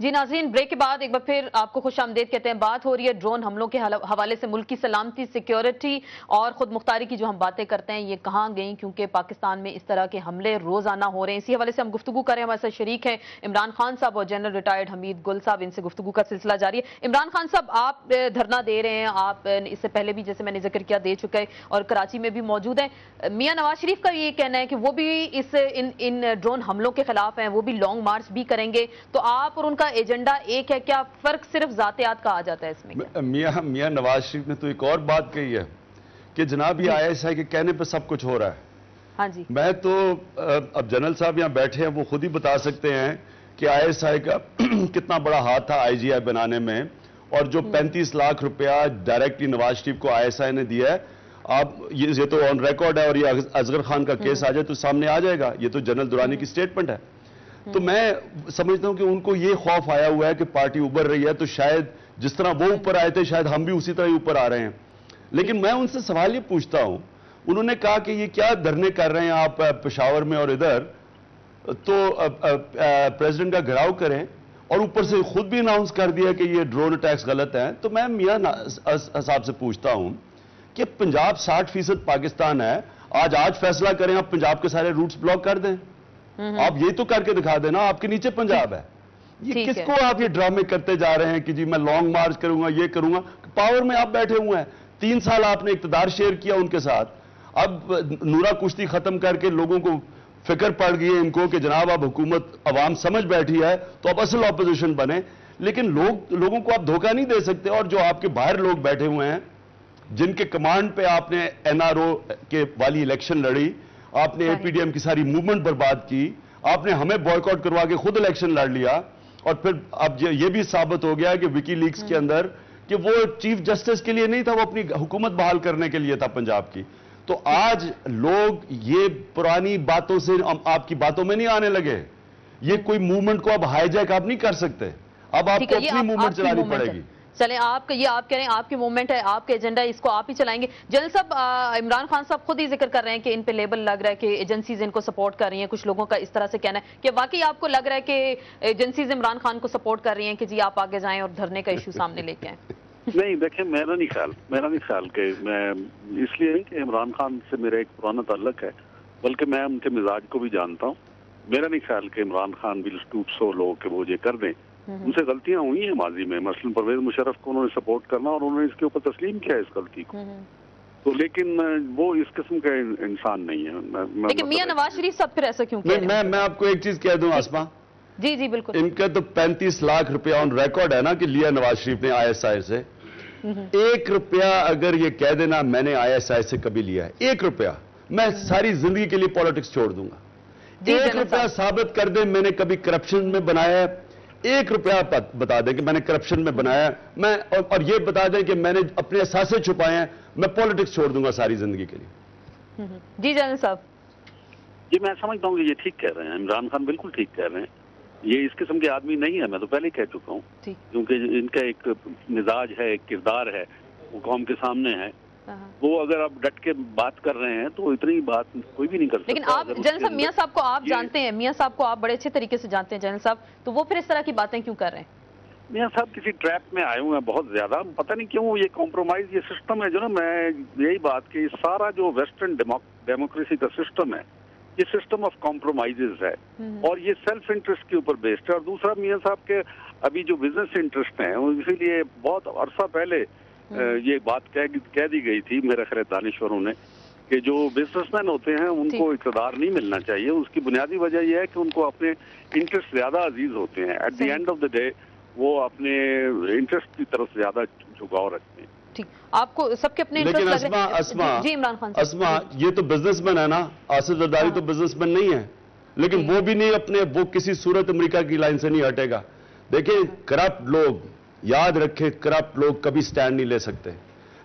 जी नाज़रीन, ब्रेक के बाद एक बार फिर आपको खुश आमदेद कहते हैं। बात हो रही है ड्रोन हमलों के हवाले से। मुल्क की सलामती, सिक्योरिटी और खुद मुख्तारी की जो हम बातें करते हैं ये कहाँ गई, क्योंकि पाकिस्तान में इस तरह के हमले रोजाना हो रहे हैं। इसी हवाले से हम गुफ्तगू करें। हमारे साथ शरीक हैं इमरान खान साहब और जनरल रिटायर्ड हमीद गुल साहब। इनसे गुफ्तगू का सिलसिला जारी है। इमरान खान साहब, आप धरना दे रहे हैं, आप इससे पहले भी जैसे मैंने जिक्र किया दे चुके हैं और कराची में भी मौजूद हैं। मियां नवाज शरीफ का ये कहना है कि वो भी इन ड्रोन हमलों के खिलाफ हैं, वो भी लॉन्ग मार्च भी करेंगे। तो आप और उनका एजेंडा एक है क्या? फर्क सिर्फ जातियात का आ जाता है इसमें? मियां नवाज शरीफ ने तो एक और बात कही है कि जनाब ये ISI के कहने पे सब कुछ हो रहा है। हाँ जी। मैं तो अब जनरल साहब यहाँ बैठे हैं, वो खुद ही बता सकते हैं कि ISI का कितना बड़ा हाथ था IGI बनाने में, और जो 35 लाख रुपया डायरेक्टली नवाज शरीफ को ISI ने दिया है। आप ये तो ऑन रिकॉर्ड है, और ये असगर खान का केस आ जाए तो सामने आ जाएगा। ये तो जनरल दुरानी की स्टेटमेंट है। तो मैं समझता हूं कि उनको ये खौफ आया हुआ है कि पार्टी उभर रही है, तो शायद जिस तरह वो ऊपर आए थे शायद हम भी उसी तरह ही ऊपर आ रहे हैं। लेकिन मैं उनसे सवाल ये पूछता हूं, उन्होंने कहा कि ये क्या धरने कर रहे हैं आप पेशावर में और इधर, तो प्रेसिडेंट का घेराव करें, और ऊपर से खुद भी अनाउंस कर दिया कि ये ड्रोन अटैक्स गलत हैं। तो मैं मियां साहब से पूछता हूं कि पंजाब 60% पाकिस्तान है, आज फैसला करें, आप पंजाब के सारे रूट्स ब्लॉक कर दें। आप ये तो करके दिखा देना, आपके नीचे पंजाब है। ये किसको आप ये ड्रामे करते जा रहे हैं कि जी मैं लॉन्ग मार्च करूंगा, ये करूंगा। पावर में आप बैठे हुए हैं, 3 साल आपने इक्तदार शेयर किया उनके साथ। अब नूरा कुश्ती खत्म करके लोगों को फिक्र पड़ गई है इनको कि जनाब अब हुकूमत अवाम समझ बैठी है, तो अब असल ऑपोजिशन बने। लेकिन लोगों को आप धोखा नहीं दे सकते। और जो आपके बाहर लोग बैठे हुए हैं, जिनके कमांड पे आपने NRO के वाली इलेक्शन लड़ी, आपने APDM की सारी मूवमेंट बर्बाद की, आपने हमें बॉयकॉट करवा के खुद इलेक्शन लड़ लिया, और फिर अब ये भी साबित हो गया कि विकीलीक्स के अंदर कि वो चीफ जस्टिस के लिए नहीं था, वो अपनी हुकूमत बहाल करने के लिए था पंजाब की। तो आज लोग ये पुरानी बातों से आपकी बातों में नहीं आने लगे। ये कोई मूवमेंट को अब हाईजैक आप नहीं कर सकते, अब आपको अपनी मूवमेंट चलानी पड़ेगी। चलें, आप कह रहे हैं आपकी मूवमेंट है, आपका एजेंडा है, इसको आप ही चलाएंगे। जनरल साहब, इमरान खान साहब खुद ही जिक्र कर रहे हैं कि इन पे लेबल लग रहा है कि एजेंसीज इनको सपोर्ट कर रही हैं। कुछ लोगों का इस तरह से कहना है कि वाकई आपको लग रहा है कि एजेंसीज इमरान खान को सपोर्ट कर रही हैं कि जी आप आगे जाएं और धरने का इशू सामने लेके आए? नहीं, देखिए, मेरा नहीं ख्याल कि मैं इसलिए कि इमरान खान से मेरा एक पुराना ताल्लुक है, बल्कि मैं उनके मिजाज को भी जानता हूँ। मेरा नहीं ख्याल कि इमरान खान विल स्टूप सो लो कि वो ये कर दें। उनसे गलतियां हुई हैं माजी में, मसलन परवेज मुशर्रफ को उन्होंने सपोर्ट करना और उन्होंने इसके ऊपर तस्लीम किया इस गलती को। तो लेकिन वो इस किस्म का इंसान नहीं है। लेकिन मियां नवाज शरीफ साहब फिर ऐसा क्यों कह रहे हैं? मैं आपको एक चीज कह दूं आसमा। जी बिल्कुल। इनका तो 35 लाख रुपया ऑन रिकॉर्ड है ना कि लिया नवाज शरीफ ने ISI से। 1 रुपया अगर ये कह देना मैंने ISI से कभी लिया है, 1 रुपया, मैं सारी जिंदगी के लिए पॉलिटिक्स छोड़ दूंगा। 1 रुपया साबित कर दे मैंने कभी करप्शन में बनाया है, 1 रुपया बता दें कि मैंने करप्शन में बनाया है, मैं और ये बता दें कि मैंने अपने असासे छुपाए हैं, मैं पॉलिटिक्स छोड़ दूंगा सारी जिंदगी के लिए। जी जनरल साहब। जी, मैं समझता हूँ कि ये ठीक कह रहे हैं, इमरान खान बिल्कुल ठीक कह रहे हैं। ये इस किस्म के आदमी नहीं है, मैं तो पहले ही कह चुका हूँ, क्योंकि इनका एक मिजाज है, एक किरदार है, वो कौम के सामने है। वो अगर आप डट के बात कर रहे हैं तो इतनी बात कोई भी नहीं कर सकता। लेकिन आप जनरल साहब, मियां साहब को आप जानते हैं, मियां साहब को आप बड़े अच्छे तरीके से जानते हैं जनरल साहब, तो वो फिर इस तरह की बातें क्यों कर रहे हैं? मियां साहब किसी ट्रैप में आए हुए हैं बहुत ज्यादा, पता नहीं क्यों। ये कॉम्प्रोमाइज, ये सिस्टम है जो ना, मैं यही बात कि सारा जो वेस्टर्न डेमोक्रेसी का सिस्टम है, ये सिस्टम ऑफ कॉम्प्रोमाइजेज है, और ये सेल्फ इंटरेस्ट के ऊपर बेस्ड है। और दूसरा, मियां साहब के अभी जो बिजनेस इंटरेस्ट हैं, इसीलिए बहुत अरसा पहले ये बात कह दी गई थी, मेरे ख्याल दानिश्वरों ने, कि जो बिजनेसमैन होते हैं उनको इक़्तिदार नहीं मिलना चाहिए। उसकी बुनियादी वजह यह है कि उनको अपने इंटरेस्ट ज्यादा अजीज होते हैं। At the end of the day वो अपने इंटरेस्ट की तरफ ज्यादा झुकाव रखते हैं। ठीक, आपको सबके अपने लेकिन जी इमरान खान ये तो बिजनेसमैन है ना, आसिफ जरदारी तो बिजनेसमैन नहीं है, लेकिन वो भी नहीं वो किसी सूरत अमेरिका की लाइन से नहीं हटेगा। देखिए, करप्ट लोग, याद रखें, करप्ट लोग कभी स्टैंड नहीं ले सकते,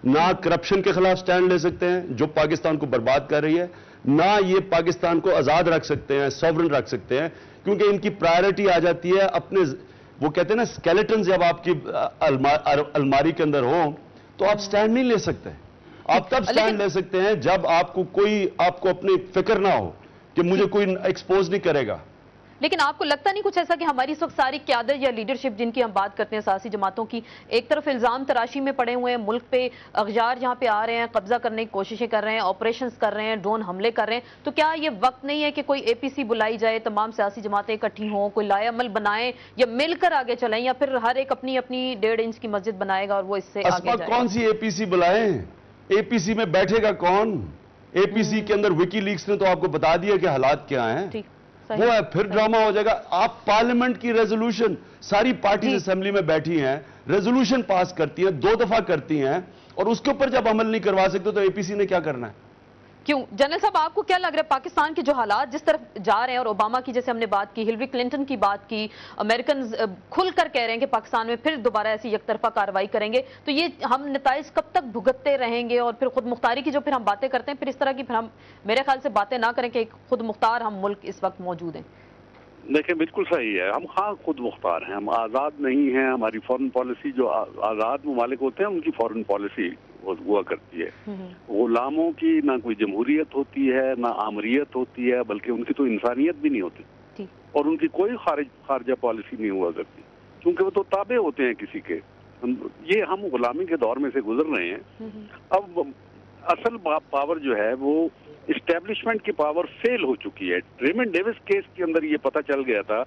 ना करप्शन के खिलाफ स्टैंड ले सकते हैं जो पाकिस्तान को बर्बाद कर रही है, ना ये पाकिस्तान को आजाद रख सकते हैं, सॉवरेन रख सकते हैं, क्योंकि इनकी प्रायोरिटी आ जाती है अपने, वो कहते हैं ना स्केलेटन जब आपकी अलमारी के अंदर हो तो आप स्टैंड नहीं ले सकते। आप तब स्टैंड ले सकते हैं जब आपको अपनी फिक्र ना हो कि मुझे कोई एक्सपोज नहीं करेगा। लेकिन आपको लगता नहीं कुछ ऐसा कि हमारी इस वक्त सारी क़यादत या लीडरशिप जिनकी हम बात करते हैं सियासी जमातों की, एक तरफ इल्जाम तराशी में पड़े हुए हैं, मुल्क पे अगजार जहां पे आ रहे हैं, कब्जा करने की कोशिशें कर रहे हैं, ऑपरेशंस कर रहे हैं, ड्रोन हमले कर रहे हैं, तो क्या ये वक्त नहीं है कि कोई एपीसी बुलाई जाए, तमाम सियासी जमातें इकट्ठी हों, कोई लाएअमल बनाएं या मिलकर आगे चलें, या फिर हर एक अपनी अपनी 1.5 इंच की मस्जिद बनाएगा और वो इससे आगे जाएगा? कौन सी एपीसी बुलाएं? एपीसी में बैठेगा कौन? एपीसी के अंदर विकीलीक्स ने तो आपको बता दिया कि हालात क्या हैं। वो है, फिर ड्रामा हो जाएगा। आप पार्लियामेंट की रेजोल्यूशन, सारी पार्टीज असेंबली में बैठी हैं, रेजोल्यूशन पास करती हैं, 2 दफा करती हैं, और उसके ऊपर जब अमल नहीं करवा सकते तो एपीसी ने क्या करना है? क्यों जनरल साहब, आपको क्या लग रहा है पाकिस्तान के जो हालात जिस तरफ जा रहे हैं, और ओबामा की जैसे हमने बात की, हिलरी क्लिंटन की बात की, अमेरिकन खुलकर कह रहे हैं कि पाकिस्तान में फिर दोबारा ऐसी एकतरफा कार्रवाई करेंगे, तो ये हम नताइज कब तक भुगतते रहेंगे? और फिर खुद मुख्तारी की जो फिर हम बातें करते हैं, फिर इस तरह की फिर हम मेरे ख्याल से बातें ना करें कि खुद मुख्तार हम मुल्क इस वक्त मौजूद हैं। देखिए, बिल्कुल सही है, हम खुद मुख्तार हैं, हम आज़ाद नहीं हैं। हमारी फॉरेन पॉलिसी, जो आज़ाद ममालिक होते हैं उनकी फॉरेन पॉलिसी हुआ करती है। गुलामों की ना कोई जमहूरियत होती है, ना आमरीयत होती है, बल्कि उनकी तो इंसानियत भी नहीं होती, और उनकी कोई खारजा पॉलिसी नहीं हुआ करती, क्योंकि वो तो ताबे होते हैं किसी के। ये हम गुलामी के दौर में से गुजर रहे हैं। अब असल पावर जो है वो इस्टेब्लिशमेंट की पावर फेल हो चुकी है। रेमंड डेविस केस के अंदर ये पता चल गया था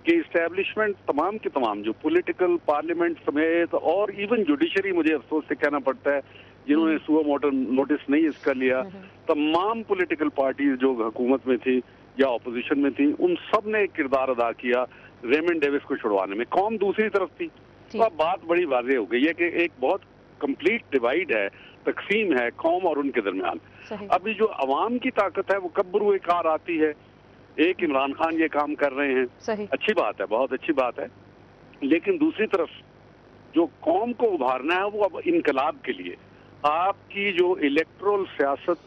कि इस्टेब्लिशमेंट तमाम के तमाम, जो पॉलिटिकल, पार्लियामेंट समेत, और इवन जुडिशरी, मुझे अफसोस से कहना पड़ता है, जिन्होंने सुओ मोटो नोटिस नहीं इसका लिया, तमाम पॉलिटिकल पार्टीज जो हुकूमत में थी या अपोजिशन में थी, उन सब ने एक किरदार अदा किया रेमंड डेविस को छुड़वाने में। कौम दूसरी तरफ थी। तो अब बात बड़ी वाज़ेह हो गई है कि एक बहुत कंप्लीट डिवाइड है, तकसीम है कौम और उनके दरमियान। अभी जो अवाम की ताकत है वो कब बरूए कार आती है। एक इमरान खान ये काम कर रहे हैं, अच्छी बात है, बहुत अच्छी बात है, लेकिन दूसरी तरफ जो कौम को उभारना है वो अब इनकलाब के लिए। आपकी जो इलेक्ट्रल सियासत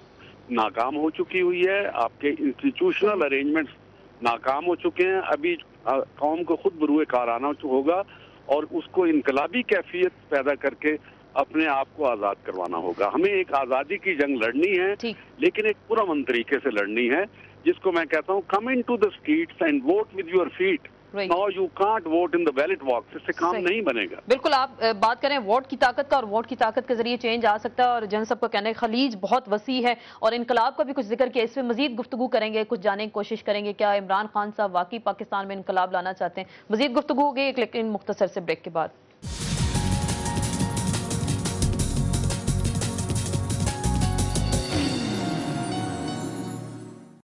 नाकाम हो चुकी हुई है, आपके इंस्टीट्यूशनल अरेंजमेंट्स नाकाम हो चुके हैं। अभी कौम को खुद बरूए कार आना होगा और उसको इनकलाबी कैफियत पैदा करके अपने आप को आज़ाद करवाना होगा। हमें एक आज़ादी की जंग लड़नी है, लेकिन एक पुरअमन तरीके से लड़नी है, जिसको मैं कहता हूँ come into the streets and vote with your feet. No, you can't vote in the ballot box. इससे काम नहीं बनेगा। बिल्कुल, आप बात करें वोट की ताकत का, और वोट की ताकत के जरिए चेंज आ सकता है, और जन सब का कहना है खलीज बहुत वसी है, और इनकलाब का भी कुछ जिक्र किया। इसमें मजीद गुफ्तगू करेंगे, कुछ जानने की कोशिश करेंगे क्या इमरान खान साहब वाकई पाकिस्तान में इनकलाब लाना चाहते हैं। मजीद गुफ्तगू होगी एक लेकिन मुख्तसर से ब्रेक के बाद।